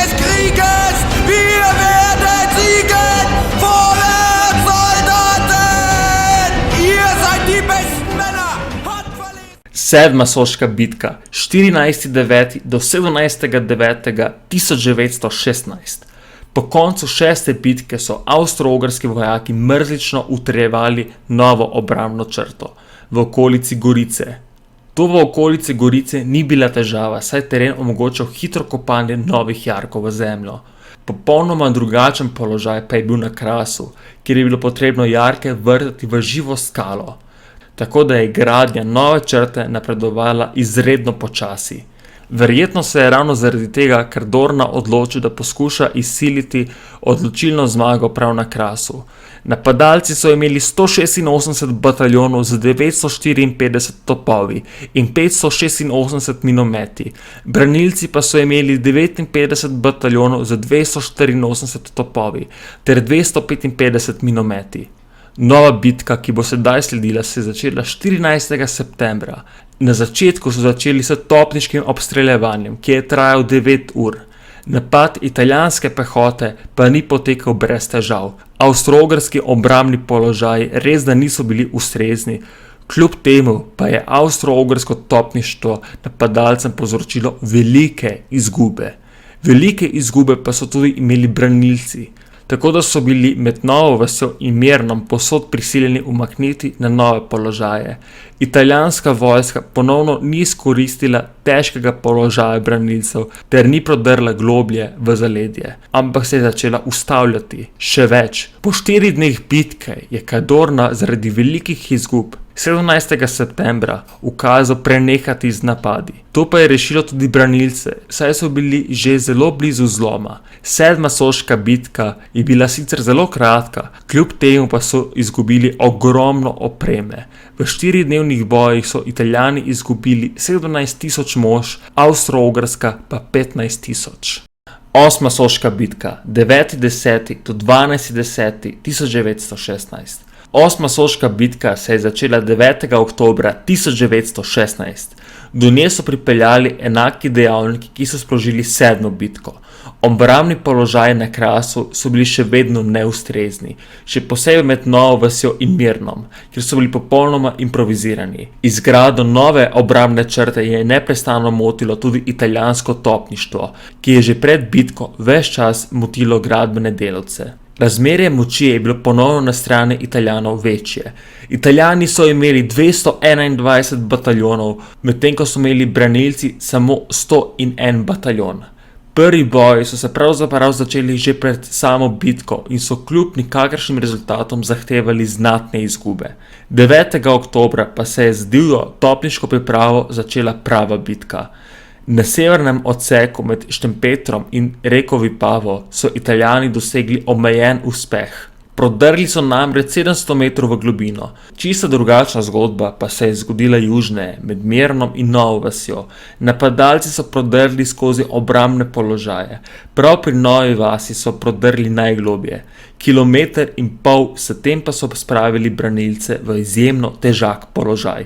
des Krieges, wir werden siegen! Vorwärts, Soldaten! Ihr seid die besten Männer! Sedma soška bitka, 14.9. do 17.9.1916. Po koncu šeste bitke so avstro-ogrski vojaki mrzlično utrjevali novo obrambno črto v okolici Gorice. To v okolici Gorice ni bila težava, saj teren omogočal hitro kopanje novih jarkov v zemljo. Popolnoma drugačen položaj pa je bil na Krasu, kjer je bilo potrebno jarke vrtati v živo skalo, tako da je gradnja nove črte napredovala izredno počasi. Verjetno se je ravno zaradi tega Kardorna odločil, da poskuša izsiliti odločilno zmago prav na Krasu. Napadalci so imeli 186 bataljonov z 954 topovi in 586 minometi, branilci pa so imeli 59 bataljonov z 284 topovi ter 255 minometi. Nova bitka, ki bo sedaj sledila, se je začela 14. septembra. Na začetku so začeli s topniškim obstreljevanjem, ki je trajal 9 ur. Napad italijanske pehote pa ni potekal brez težav. Avstro-ogrski obrambni položaji res da niso bili ustrezni, kljub temu pa je avstro-ogrsko topništvo napadalcem povzročilo velike izgube. Velike izgube pa so tudi imeli branilci, tako da so bili med Novo vasjo in Mirnom povsod prisiljeni umakniti na nove položaje. Italijanska vojska ponovno ni izkoristila težkega položaja branilcev ter ni prodrla globlje v zaledje, ampak se je začela ustavljati. Še več, po 4 dneh bitke je Kardorna zaradi velikih izgub 17. septembra ukazal prenehati z napadi. To pa je rešilo tudi branilce, saj so bili že zelo blizu zloma. Sedma soška bitka je bila sicer zelo kratka, kljub temu pa so izgubili ogromno opreme. V 4-dnevnih bojih so Italijani izgubili 17.000 mož, Avstro-Ogrska pa 15.000. Osma soška bitka, 9.10. do 12.10.1916. Osma soška bitka se je začela 9. oktobra 1916. Do nje so pripeljali enaki dejavniki, ki so sprožili sedmo bitko. Obrambni položaji na Krasu so bili še vedno neustrezni, še posebej med Novo vasjo in Mirnom, kjer so bili popolnoma improvizirani. Izgradnjo nove obrambne črte je neprestano motilo tudi italijansko topništvo, ki je že pred bitko ves čas motilo gradbene delavce. Razmerje moči je bilo ponovno na strani Italijanov večje. Italijani so imeli 221 bataljonov, medtem ko so imeli branilci samo 101 bataljon. Prvi boji so se pravzaprav začeli že pred samo bitko in so kljub nikakršnim rezultatom zahtevali znatne izgube. 9. oktobra pa se je z divjo topniško pripravo začela prava bitka. Na severnem odseku med Štempetrom in reko Vipavo so Italijani dosegli omejen uspeh. Prodrli so namreč 700 metrov v globino. Čisto drugačna zgodba pa se je zgodila južneje, med Mirnom in Novo vasjo. Napadalci so prodrli skozi obrambne položaje. Prav pri Novi vasi so prodrli najglobje, 1,5 kilometra, s tem pa so spravili branilce v izjemno težak položaj.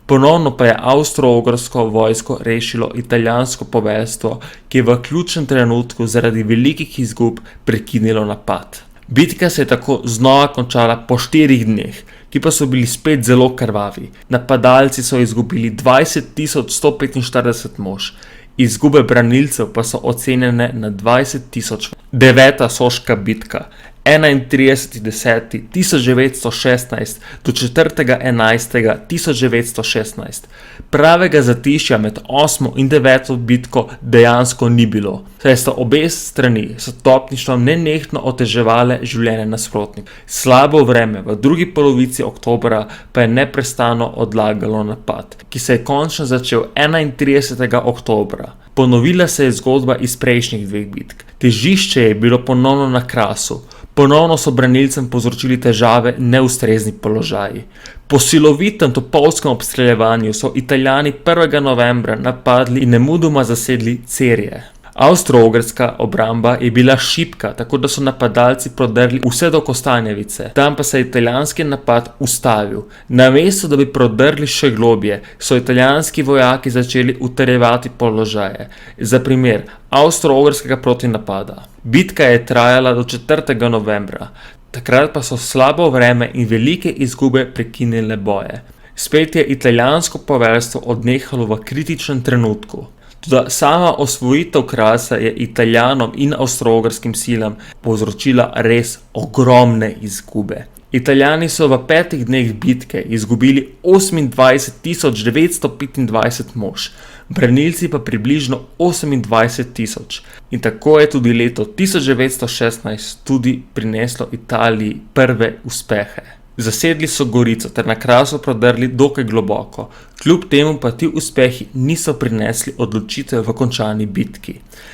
Ponovno pa je avstro-ogrsko vojsko rešilo italijansko poveljstvo, ki je v ključnem trenutku zaradi velikih izgub prekinilo napad. Bitka se je tako znova končala po 4 dneh, ki pa so bili spet zelo krvavi. Napadalci so izgubili 20.145 mož, izgube branilcev pa so ocenjene na 20.000. 9. soška bitka, 31.10.1916 do 4.11.1916. Pravega zatišja med 8. in 9. bitko dejansko ni bilo, saj sta obe strani s topništvom nenehno oteževale življenje nasprotnika. Slabo vreme v drugi polovici oktobra pa je neprestano odlagalo napad, ki se je končno začel 31. oktobra. Ponovila se je zgodba iz prejšnjih 2 bitk. Težišče je bilo ponovno na Krasu. Ponovno so branilcem povzročili težave neustrezni položaji. Po silovitem topovskem obstreljevanju so Italijani 1. novembra napadli in nemudoma zasedli Cerje. Avstro-ogrska obramba je bila šibka, tako da so napadalci prodrli vse do Kostanjevice. Tam pa se je italijanski napad ustavil. Namesto da bi prodrli še globje, so italijanski vojaki začeli utrjevati položaje. Za primer avstro-ogrskega protinapada. Bitka je trajala do 4. novembra. Takrat pa so slabo vreme in velike izgube prekinile boje. Spet je italijansko poveljstvo odnehalo v kritičnem trenutku. Toda sama osvojitev Krasa je Italijanom in avstro-ogrskim silam povzročila res ogromne izgube. Italijani so v 5 dneh bitke izgubili 28.925 mož, branilci pa približno 28.000. In tako je tudi leto 1916 tudi prineslo Italiji prve uspehe. Zasedli so Gorico ter na Krasu prodrli dokaj globoko, kljub temu pa ti uspehi niso prinesli odločitev v končani bitki,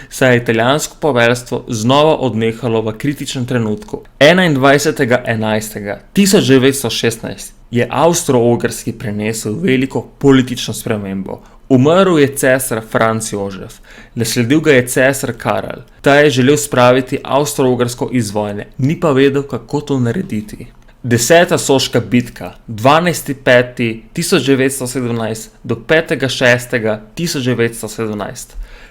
saj je italijansko poveljstvo znova odnehalo v kritičnem trenutku. 21.11.1916 je avstro-ogrski prenesel veliko politično spremembo. Umrl je cesar Franc Jožef, nasledil ga je cesar Karel. Ta je želel spraviti Avstro-Ogrsko iz vojne, ni pa vedel, kako to narediti. 10. soška bitka 12.5.1917 do 5.6.1917.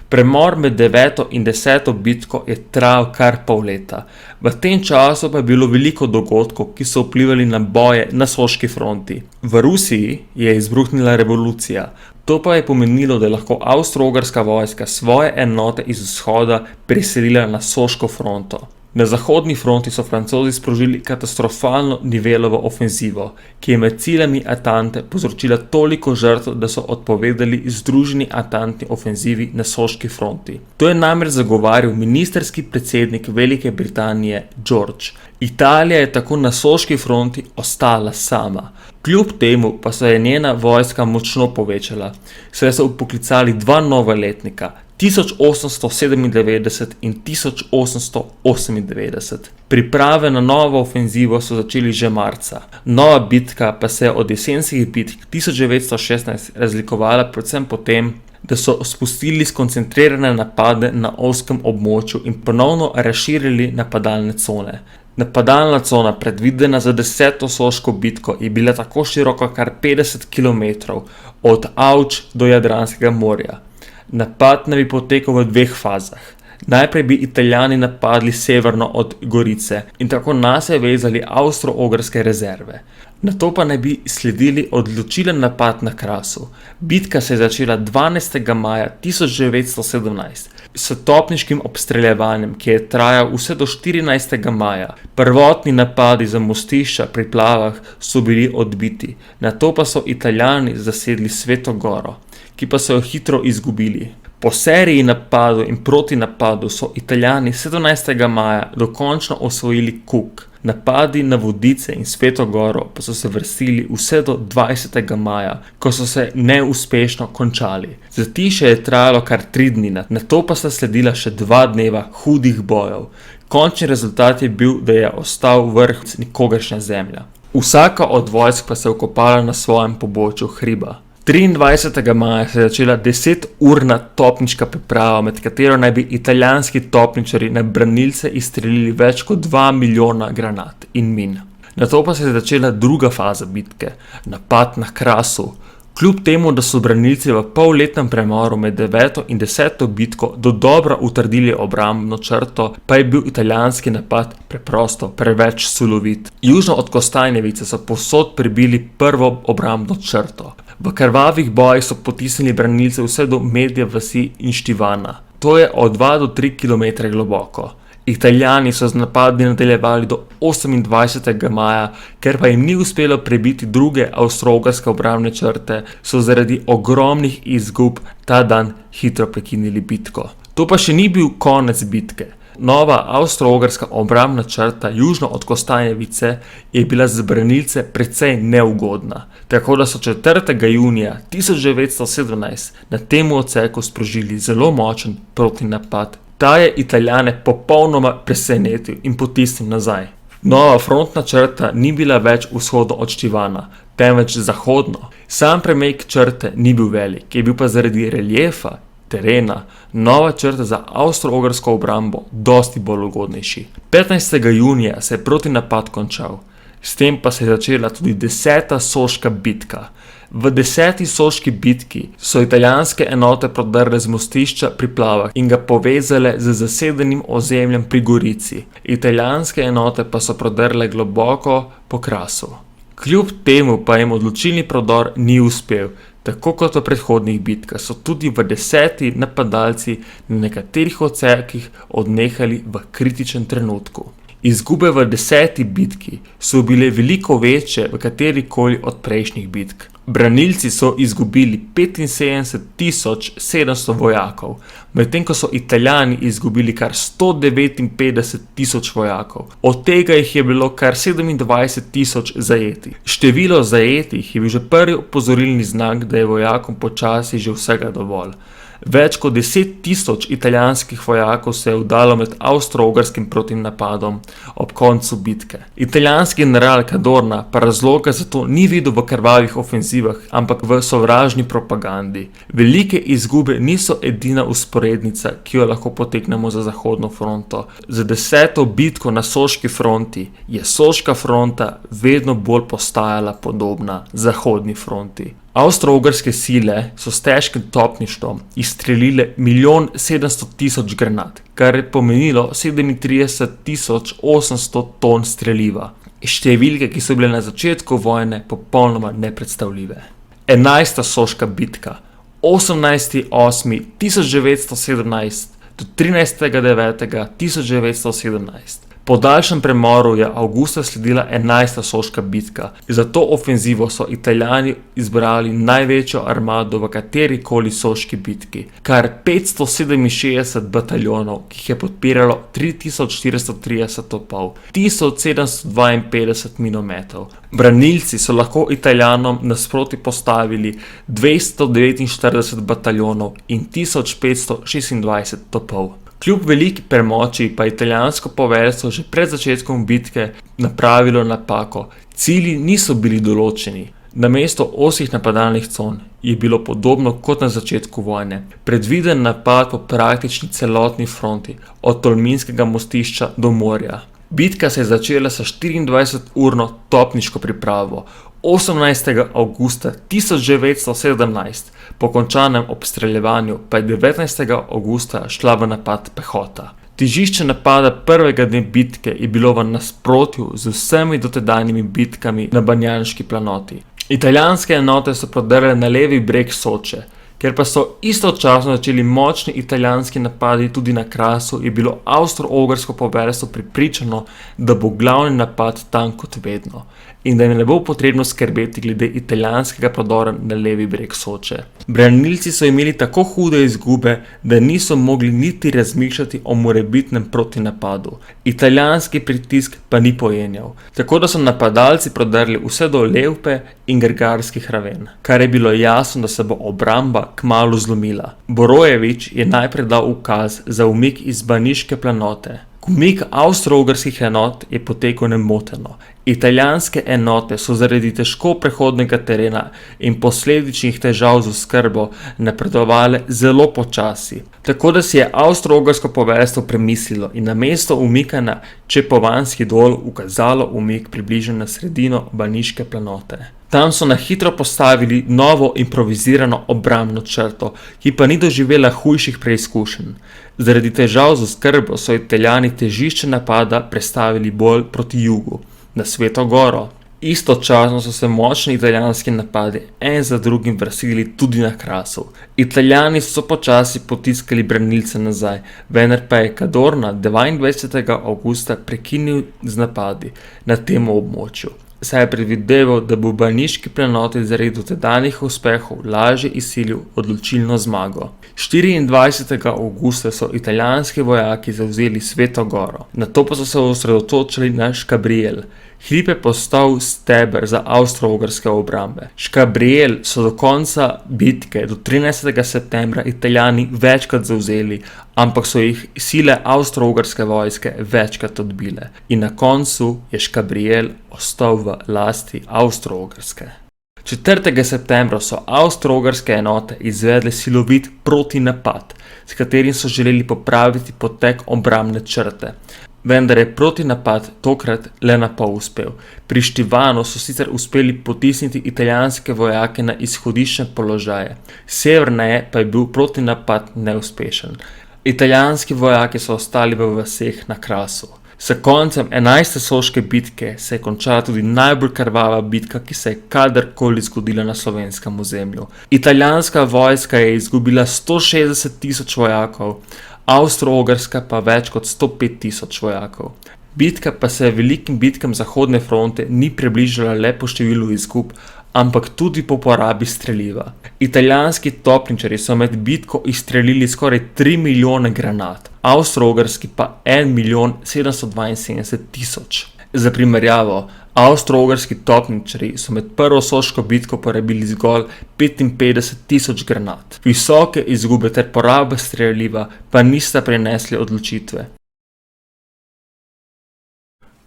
Premor med 9. in 10. bitko je trajal kar pol leta. V tem času pa je bilo veliko dogodkov, ki so vplivali na boje na soški fronti. V Rusiji je izbruhnila revolucija. To pa je pomenilo, da je lahko avstro-ogrska vojska svoje enote iz vzhoda preselila na soško fronto. Na zahodni fronti so Francozi sprožili katastrofalno Nivelovo ofenzivo, ki je med ciljami Atante povzročila toliko žrtev, da so odpovedali združeni atantni ofenzivi na soški fronti. To je namreč zagovarjal ministerski predsednik Velike Britanije George. Italija je tako na soški fronti ostala sama. Kljub temu pa se je njena vojska močno povečala, saj so vpoklicali 2 nova letnika, 1897 in 1898. Priprave na novo ofenzivo so začeli že marca. Nova bitka pa se je od jesenskih bitk 1916 razlikovala predvsem po tem, da so spustili skoncentrirane napade na ozkem območju in ponovno razširili napadalne cone. Napadalna cona, predvidena za 10. soško bitko, je bila tako široka kar 50 km od Avč do Jadranskega morja. Napad naj bi potekal v 2 fazah. Najprej bi Italijani napadli severno od Gorice in tako nase vezali avstro-ogrske rezerve. Nato pa naj bi sledili odločilen napad na Krasu. Bitka se je začela 12. maja 1917 s topniškim obstreljevanjem, ki je trajal vse do 14. maja. Prvotni napadi za mostišča pri Plavah so bili odbiti, nato pa so Italijani zasedli Sveto Goro, ki pa so jo hitro izgubili. Po seriji napadov in protinapadov so Italijani 17. maja dokončno osvojili Kuk. Napadi na Vodice in Sveto Goro pa so se vrstili vse do 20. maja, ko so se neuspešno končali. Zatišje je trajalo kar 3 dni, nato pa sta sledila še 2 dneva hudih bojev. Končni rezultat je bil, da je ostal vrh nikogaršnja zemlja. Vsaka od vojsk pa se je okopala na svojem pobočju hriba. 23. maja se je začela 10-urna topniška priprava, med katero naj bi italijanski topničarji na branilce izstrelili več kot 2 milijona granat in min. Nato pa se je začela druga faza bitke, napad na Krasu. Kljub temu, da so branilci v polletnem premoru med 9. in 10. bitko dodobra utrdili obrambno črto, pa je bil italijanski napad preprosto preveč sulovit. Južno od Kostanjevice so povsod prebili prvo obrambno črto. V krvavih bojih so potisnili branilce vse do Medje vasi in Štivana. To je od 2 do 3 km globoko. Italijani so z napadi nadaljevali do 28. maja, ker pa jim ni uspelo prebiti druge avstro-ogrske obrambne črte, so zaradi ogromnih izgub ta dan hitro prekinili bitko. To pa še ni bil konec bitke. Nova avstro-ogrska obrambna črta južno od Kostanjevice je bila za branilce precej neugodna, tako da so 4. junija 1917 na tem odseku sprožili zelo močen protinapad. Ta je Italijane popolnoma presenetil in potisnil nazaj. Nova frontna črta ni bila več vzhodno od Štivana, temveč zahodno. Sam premejk črte ni bil velik, je bil pa zaradi reliefa terena, nova črta za avstro-ogrsko obrambo dosti bolj ugodnejši. 15. junija se je protinapad končal, s tem pa se je začela tudi 10. soška bitka. V 10. soški bitki so italijanske enote prodrle z mostišča pri Plavah in ga povezale z zasedenim ozemljem pri Gorici. Italijanske enote pa so prodrle globoko po Krasu. Kljub temu pa jim odločilni prodor ni uspel. Tako kot v predhodnih bitkah so tudi v 10. napadalci na nekaterih odsekih odnehali v kritičnem trenutku. Izgube v 10. bitki so bile veliko večje v katerikoli od prejšnjih bitk. Branilci so izgubili 75.700 vojakov, medtem ko so Italijani izgubili kar 159.000 vojakov. Od tega jih je bilo kar 27.000 zajetih. Število zajetih je bil že prvi opozorilni znak, da je vojakom počasi že vsega dovolj. Več kot 10.000 italijanskih vojakov se je vdalo med avstro-ogrskim protinapadom ob koncu bitke. Italijanski general Cadorna pa razloga za to ni videl v krvavih ofenzivah, ampak v sovražni propagandi. Velike izgube niso edina usporednica, ki jo lahko potegnemo za Zahodno fronto. Z 10. bitko na Soški fronti je Soška fronta vedno bolj postajala podobna Zahodni fronti. Avstro-ogrske sile so s težkim topništvom izstrelile 1.700.000 granat, kar je pomenilo 37.800 ton streliva. Številke, ki so bile na začetku vojne popolnoma nepredstavljive. 11. soška bitka 18.8.1917 do 13.9.1917. Po daljšem premoru je avgusta sledila 11. soška bitka. Za to ofenzivo so Italijani izbrali največjo armado v katerikoli soški bitki, kar 567 bataljonov, ki jih je podpiralo 3430 topov, 1752 minometov. Branilci so lahko Italijanom nasproti postavili 249 bataljonov in 1526 topov. Kljub veliki premoči pa italijansko poveljstvo že pred začetkom bitke napravilo napako. Cilji niso bili določeni. Namesto osih napadalnih con je bilo podobno kot na začetku vojne. Predviden napad po praktični celotni fronti, od Tolminskega mostišča do morja. Bitka se je začela s 24-urno topniško pripravo. 18. avgusta 1917, po končanem obstreljevanju, pa je 19. avgusta šla v napad pehota. Težišče napada prvega dne bitke je bilo v nasprotju z vsemi dotedajnimi bitkami na Banjanški planoti. Italijanske enote so prodrle na levi breg Soče. Ker pa so istočasno začeli močni italijanski napadi tudi na Krasu, je bilo avstro-ogrsko poveljstvo prepričano, da bo glavni napad tam kot vedno in da jim ne bo potrebno skrbeti glede italijanskega prodora na levi breg Soče. Branilci so imeli tako hude izgube, da niso mogli niti razmišljati o morebitnem protinapadu. Italijanski pritisk pa ni pojenjal, tako da so napadalci prodrli vse do Levpe in Grgarskih raven, kar je bilo jasno, da se bo obramba kmalu zlomila. Borojević je najprej dal ukaz za umik iz Baniške planote. Umik avstro-ogrskih enot je potekal nemoteno. Italijanske enote so zaradi težko prehodnega terena in posledičnih težav z oskrbo napredovale zelo počasi. Tako da si je avstro-ogrsko poveljstvo premislilo in namesto umika na Čepovanski dol ukazalo umik približno na sredino Baniške planote. Tam so na hitro postavili novo improvizirano obrambno črto, ki pa ni doživela hujših preizkušenj. Zaradi težav z oskrbo so Italijani težišče napada prestavili bolj proti jugu, na Sveto Goro. Istočasno so se močni italijanski napadi en za drugim vrstili tudi na Krasu. Italijani so počasi potiskali branilce nazaj, vendar pa je Cadorna 22. avgusta prekinil z napadi na tem območju. Saj je predvideval, da bo Baniški planoti zaradi dotedanjih uspehov lažje izsilil odločilno zmago. 24. avgusta so italijanski vojaki zavzeli Sveto Goro, nato pa so se osredotočili na Škabriel. Hrib je postal steber za avstro-ogrske obrambe. Škabriel so do konca bitke, do 13. septembra, Italijani večkrat zavzeli, ampak so jih sile avstro-ogrske vojske večkrat odbile. In na koncu je Škabriel ostal v lasti Avstro-Ogrske. 4. septembra so avstro-ogrske enote izvedle silovit protinapad, s katerim so želeli popraviti potek obrambne črte. Vendar je protinapad tokrat le na pol uspel. Pri Štivanu so sicer uspeli potisniti italijanske vojake na izhodiščne položaje, severneje pa je bil protinapad neuspešen. Italijanski vojaki so ostali v vaseh na Krasu. S koncem 11. soške bitke se je končala tudi najbolj krvava bitka, ki se je kadarkoli zgodila na slovenskem ozemlju. Italijanska vojska je izgubila 160.000 vojakov, Avstro-Ogrska pa več kot 105.000 vojakov. Bitka pa se velikim bitkam Zahodne fronte ni približala le po številu izgub, ampak tudi po porabi streliva. Italijanski topničarji so med bitko izstrelili skoraj 3 milijone granat, Avstro-Ogrski pa 1.772.000. Za primerjavo, Avstro-Ogrski topničarji so med prvo soško bitko porabili zgolj 55.000 granat. Visoke izgube ter poraba streliva pa nista prinesli odločitve.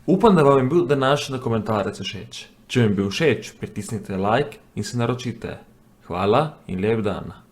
Upam, da vam je bil današnji dokumentarec všeč. Če vam je bil všeč, pritisnite like in se naročite. Hvala in lep dan.